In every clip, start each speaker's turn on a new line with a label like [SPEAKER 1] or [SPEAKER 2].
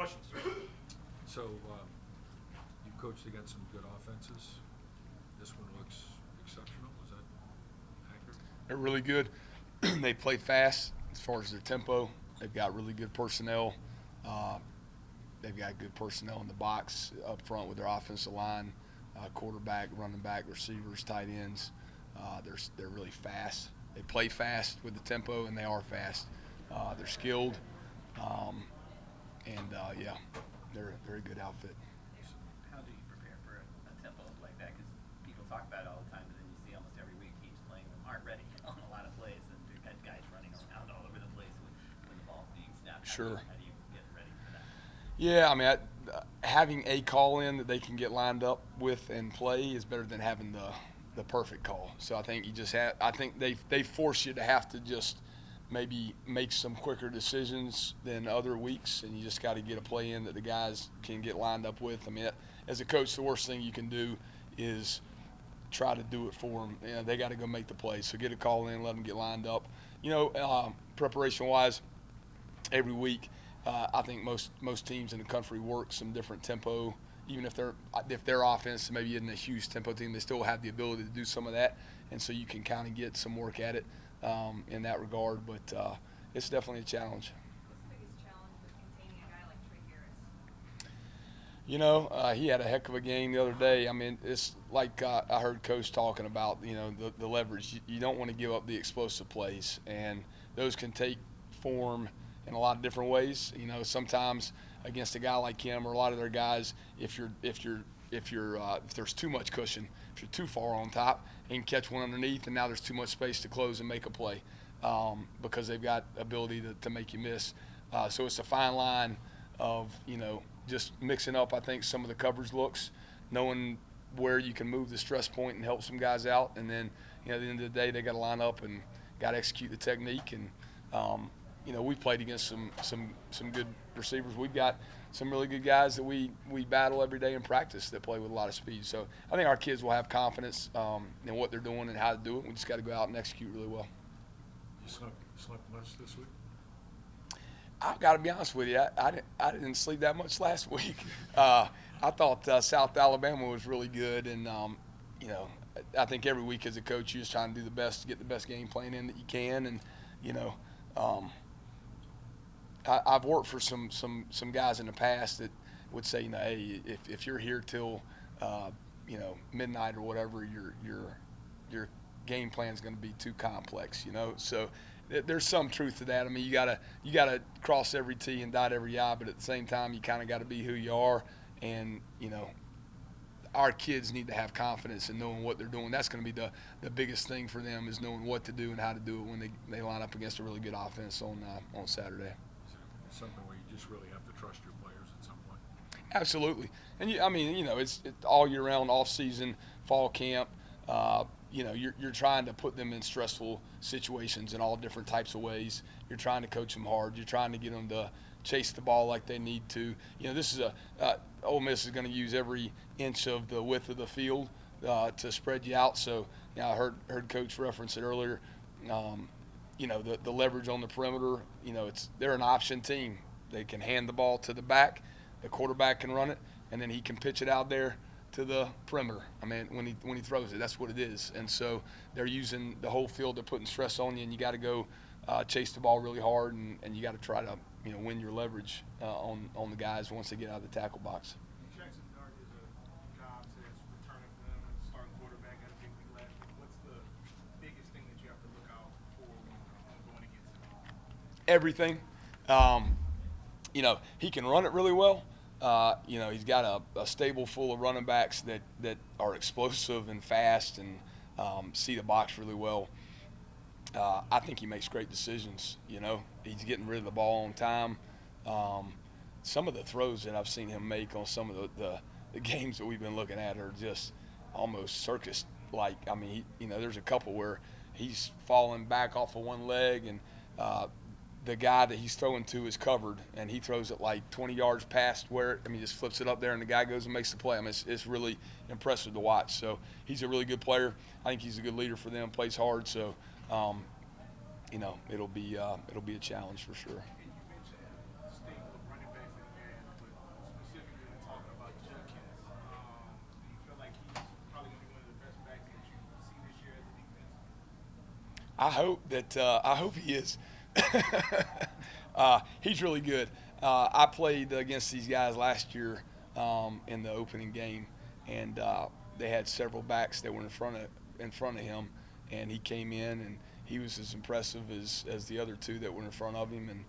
[SPEAKER 1] Questions?
[SPEAKER 2] So you coached against some good offenses. This one looks exceptional. Is that accurate?
[SPEAKER 3] They're really good. They play fast as far as their tempo. They've got really good personnel. Uh, they've got good personnel in the box up front with their offensive line, quarterback, running back, receivers, tight ends. They're really fast. They play fast with the tempo, and they are fast. They're skilled, um, and yeah, they're a good outfit.
[SPEAKER 4] How do you prepare for a tempo like that? Because people talk about it all the time, but then you see almost every week teams playing them aren't ready on a lot of plays, and they've got guys running around all over the place when the ball's being snapped.
[SPEAKER 3] Sure.
[SPEAKER 4] How do you get ready for that?
[SPEAKER 3] Yeah, I mean, having a call in that they can get lined up with and play is better than having the perfect call. So I think you just have. I think they force you to have to just maybe make some quicker decisions than other weeks, and you just got to get a play in that the guys can get lined up with. I mean, as a coach, the worst thing you can do is try to do it for them. You know, they got to go make the play. So get a call in, let them get lined up. Preparation wise, every week. I think most teams in the country work some different tempo. Even if their offense maybe isn't a huge tempo team, they still have the ability to do some of that, and so you can kind of get some work at it in that regard. But it's definitely a challenge.
[SPEAKER 5] What's the biggest challenge with containing a guy like Trey Harris?
[SPEAKER 3] He had a heck of a game the other day. I mean, it's like I heard Coach talking about, the leverage. You don't want to give up the explosive plays, and those can take form in a lot of different ways. Sometimes against a guy like him or a lot of their guys, if there's too much cushion, if you're too far on top, he can catch one underneath, and now there's too much space to close and make a play because they've got ability to make you miss. So it's a fine line of just mixing up, I think, some of the coverage looks, knowing where you can move the stress point and help some guys out. And then, at the end of the day, they got to line up and got to execute the technique. And, we've played against some good receivers. We've got some really good guys that we battle every day in practice that play with a lot of speed. So I think our kids will have confidence in what they're doing and how to do it. We just got to go out and execute really well.
[SPEAKER 2] You slept much this week?
[SPEAKER 3] I've got to be honest with you. I didn't sleep that much last week. I thought South Alabama was really good, and I think every week as a coach, you're just trying to do the best to get the best game plan in that you can. And I've worked for some guys in the past that would say, hey, if you're here till midnight or whatever, your game plan is going to be too complex. So there's some truth to that. I mean, you gotta cross every T and dot every I, but at the same time, you kind of got to be who you are. And our kids need to have confidence in knowing what they're doing. That's going to be the biggest thing for them, is knowing what to do and how to do it when they line up against a really good offense on Saturday.
[SPEAKER 2] Something where you just really have to trust your players at some point.
[SPEAKER 3] Absolutely, and it's all year round, off season, fall camp. You're trying to put them in stressful situations in all different types of ways. You're trying to coach them hard. You're trying to get them to chase the ball like they need to. This is Ole Miss is going to use every inch of the width of the field to spread you out. So, I heard Coach reference it earlier. The leverage on the perimeter. They're an option team. They can hand the ball to the back. The quarterback can run it, and then he can pitch it out there to the perimeter. I mean, when he throws it, that's what it is. And so they're using the whole field. They're putting stress on you, and you got to go chase the ball really hard, and you got to try to win your leverage on the guys once they get out of the tackle box.
[SPEAKER 1] Jackson Dart is a job says returning for them as starting quarterback at a big week last week. What's the biggest thing that you have to look out for when going against him?
[SPEAKER 3] Everything. He can run it really well. He's got a stable full of running backs that are explosive and fast and see the box really well. I think he makes great decisions. He's getting rid of the ball on time. Some of the throws that I've seen him make on some of the games that we've been looking at are just almost circus-like. I mean, there's a couple where he's falling back off of one leg, and the guy that he's throwing to is covered, and he throws it like 20 yards past where he just flips it up there, and the guy goes and makes the play. I mean, it's really impressive to watch. So he's a really good player. I think he's a good leader for them, plays hard. So, it'll be a challenge for sure.
[SPEAKER 1] You mentioned the stable of running backs in there, and
[SPEAKER 3] I hope he is. He's really good. I played against these guys last year in the opening game, and they had several backs that were in front of him, and he came in and he was as impressive as the other two that were in front of him, and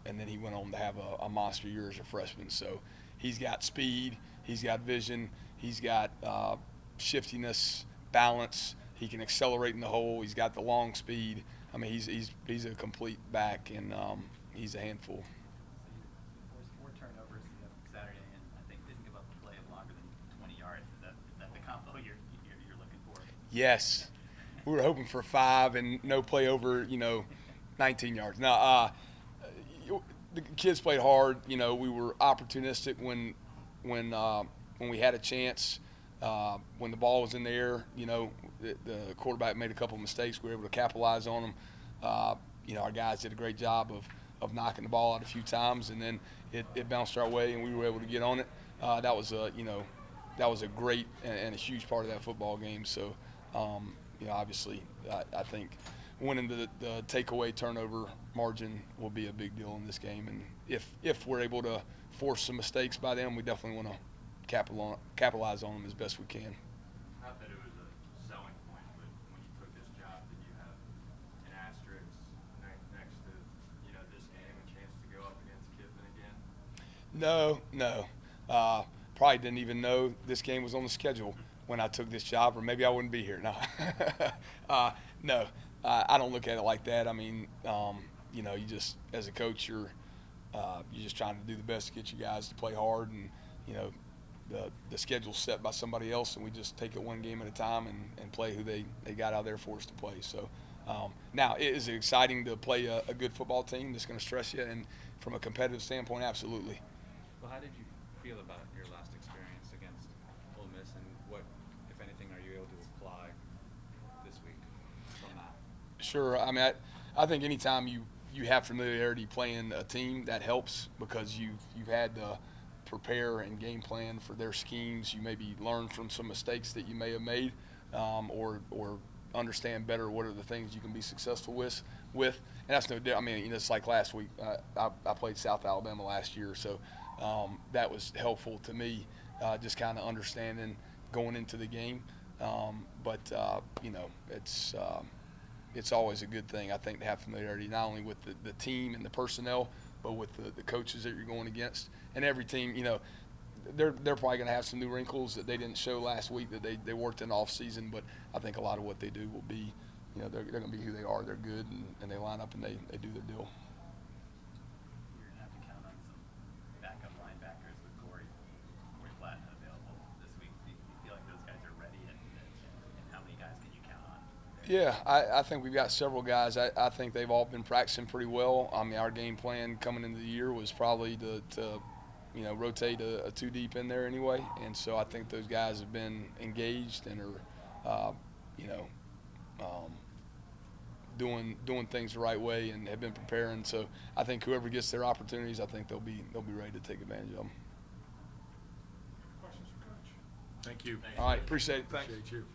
[SPEAKER 3] and then he went on to have a monster year as a freshman. So he's got speed, he's got vision, he's got shiftiness, balance. He can accelerate in the hole. He's got the long speed. I mean, he's a complete back, and he's a handful.
[SPEAKER 4] So you forced 4 turnovers Saturday, and I think didn't give up a play of longer than 20 yards. Is that the combo you're looking for?
[SPEAKER 3] Yes, we were hoping for 5 and no play over 19 yards. Now, the kids played hard. We were opportunistic when we had a chance. When the ball was in the air, the quarterback made a couple of mistakes. We were able to capitalize on them. Our guys did a great job of knocking the ball out a few times, and then it bounced our way, and we were able to get on it. That was a great and a huge part of that football game. So, obviously, I think winning the takeaway turnover margin will be a big deal in this game. And if we're able to force some mistakes by them, we definitely want to capitalize on them as best we can.
[SPEAKER 6] Not that it was a selling point, but when you took this job, did you have an asterisk next to this game, a chance to go up against Kiffin again?
[SPEAKER 3] No. Probably didn't even know this game was on the schedule when I took this job, or maybe I wouldn't be here. No. No. I don't look at it like that. I mean, you just as a coach, you're just trying to do the best to get you guys to play hard, and the schedule's set by somebody else, and we just take it one game at a time and play who they got out there for us to play. So now, is it exciting to play a good football team that's going to stress you? And from a competitive standpoint, absolutely.
[SPEAKER 7] Well, how did you feel about your last experience against Ole Miss, and what, if anything, are you able to apply this week from that?
[SPEAKER 3] Sure. I mean, I think anytime you have familiarity playing a team, that helps, because you've had to prepare and game plan for their schemes. You maybe learn from some mistakes that you may have made, or understand better what are the things you can be successful with. And that's no different. I mean, it's like last week. I played South Alabama last year, so that was helpful to me, just kind of understanding going into the game. But it's always a good thing, I think, to have familiarity not only with the team and the personnel, but with the coaches that you're going against. And every team, they're probably going to have some new wrinkles that they didn't show last week that they worked in off season. But I think a lot of what they do will be, they're going to be who they are. They're good, and they line up and they do their deal.
[SPEAKER 4] You're going to have to count on some backup linebackers with Corey Platt available this week. Do you feel like those guys are ready, and how many guys can you count on?
[SPEAKER 3] Yeah, I think we've got several guys. I think they've all been practicing pretty well. I mean, our game plan coming into the year was probably to rotate a 2 deep in there anyway. And so I think those guys have been engaged and are, doing things the right way and have been preparing. So I think whoever gets their opportunities, I think they'll be ready to take advantage of them.
[SPEAKER 1] Questions for Coach?
[SPEAKER 2] Thank you.
[SPEAKER 3] All right, appreciate it. Thanks.
[SPEAKER 2] Appreciate you.